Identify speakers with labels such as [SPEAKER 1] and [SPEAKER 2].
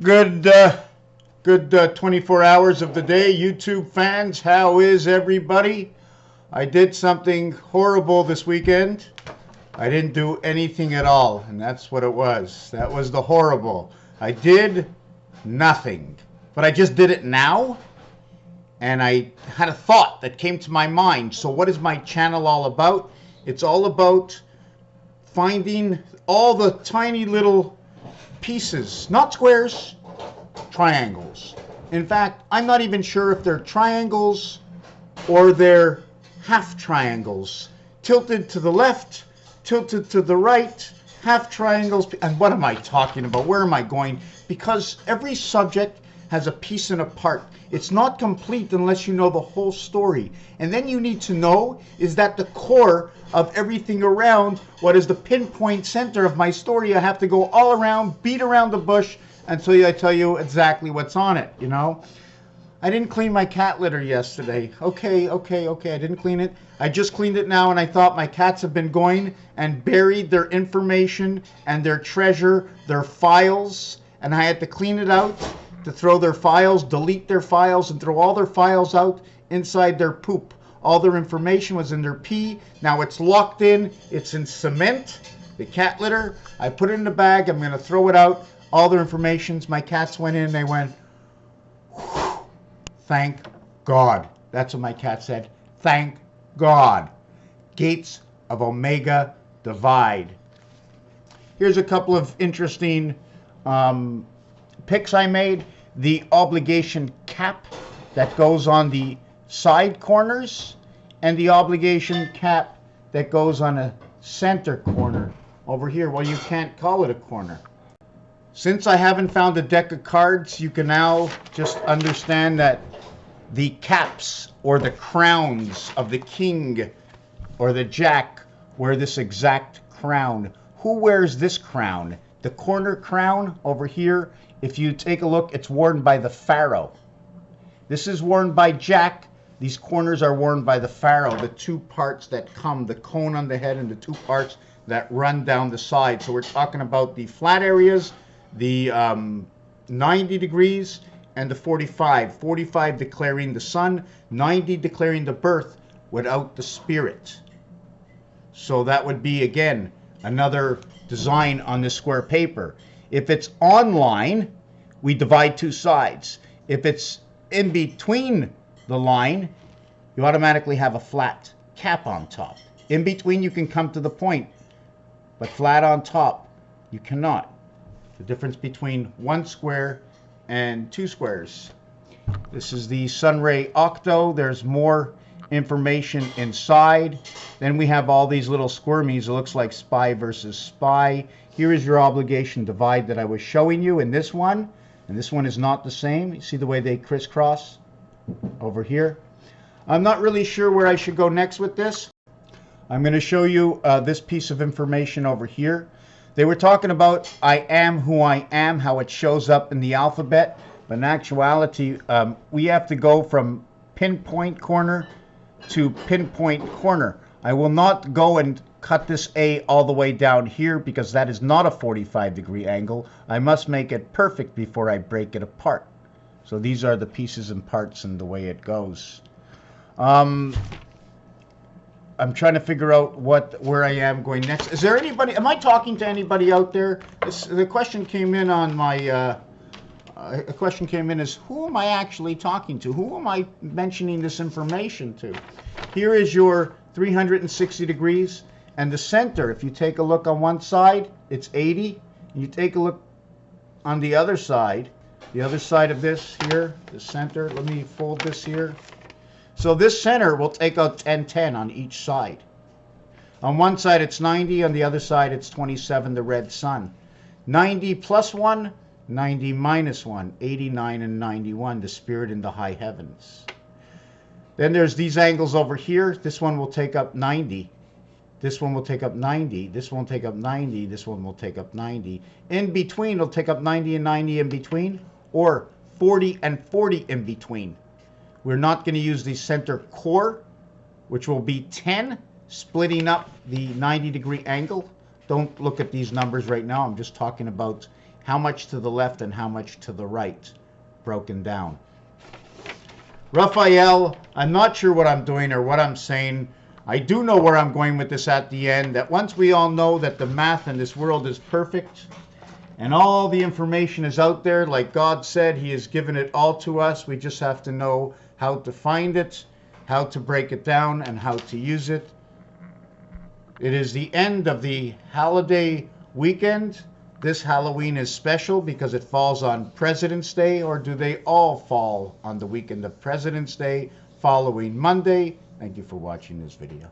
[SPEAKER 1] Good, good 24 hours of the day, YouTube fans. How is everybody? I did something horrible this weekend. I didn't do anything at all, and that's what it was. That was the horrible. I did nothing, but I just did it now, and I had a thought that came to my mind. So what is my channel all about? It's all about finding all the tiny little pieces, not squares, triangles. In fact, I'm not even sure if they're triangles or they're half triangles. Tilted to the left, tilted to the right, half triangles. And what am I talking about? Where am I going? Because every subject has a piece and a part. It's not complete unless you know the whole story. And then you need to know is that the core of everything around what is the pinpoint center of my story. I have to go all around, beat around the bush until I tell you exactly what's on it, you know? I didn't clean my cat litter yesterday. Okay, I didn't clean it. I just cleaned it now, and I thought my cats have been going and buried their information and their treasure, their files, and I had to clean it out to throw their files, delete their files, and throw all their files out inside their poop. All their information was in their pee. Now it's locked in. It's in cement, the cat litter. I put it in the bag. I'm going to throw it out. All their informations. My cats went in. They went, thank God. That's what my cat said. Thank God. Gates of Omega divide. Here's a couple of interesting picks I made. The obligation cap that goes on the side corners and the obligation cap that goes on a center corner over here. Well, you can't call it a corner. Since I haven't found a deck of cards, you can now just understand that the caps or the crowns of the king or the jack wear this exact crown. Who wears this crown? The corner crown over here, if you take a look, it's worn by the pharaoh. This is worn by Jack. These corners are worn by the pharaoh, the two parts that come, the cone on the head and the two parts that run down the side. So we're talking about the flat areas, the 90 degrees, and the 45. 45 declaring the sun, 90 declaring the birth without the spirit. So that would be, again, another design on this square paper. If it's online, we divide two sides. If it's in between the line, you automatically have a flat cap on top. In between, you can come to the point, but flat on top, you cannot. The difference between one square and two squares. This is the Sunray Octo. There's more information inside. Then we have all these little squirmies. It looks like spy versus spy. Here is your obligation divide that I was showing you in this one. And this one is not the same. You see the way they crisscross over here? I'm not really sure where I should go next with this. I'm going to show you this piece of information over here. They were talking about I am who I am, how it shows up in the alphabet. But in actuality, we have to go from pinpoint corner to pinpoint corner. I will not go and cut this A all the way down here because that is not a 45-degree angle. I must make it perfect before I break it apart. So these are the pieces and parts and the way it goes. I'm trying to figure out where I am going next. Is there anybody, am I talking to anybody out there? The question came in on my, a question came in is, who am I actually talking to? Who am I mentioning this information to? Here is your 360 degrees. And the center, if you take a look on one side, it's 80. And you take a look on the other side of this here, the center. Let me fold this here. So this center will take out 1010 on each side. On one side it's 90, on the other side it's 27, the red sun. 90 plus 1, 90 minus 1, 89 and 91, the spirit in the high heavens. Then there's these angles over here. This one will take up 90. This one will take up 90. This one will take up 90. This one will take up 90. In between, it'll take up 90 and 90 in between, or 40 and 40 in between. We're not going to use the center core, which will be 10, splitting up the 90-degree angle. Don't look at these numbers right now. I'm just talking about how much to the left and how much to the right, broken down. Raphael, I'm not sure what I'm doing or what I'm saying. I do know where I'm going with this at the end, that once we all know that the math in this world is perfect and all the information is out there, like God said, he has given it all to us. We just have to know how to find it, how to break it down, and how to use it. It is the end of the holiday weekend. This Halloween is special because it falls on President's Day, or do they all fall on the weekend of President's Day following Monday? Thank you for watching this video.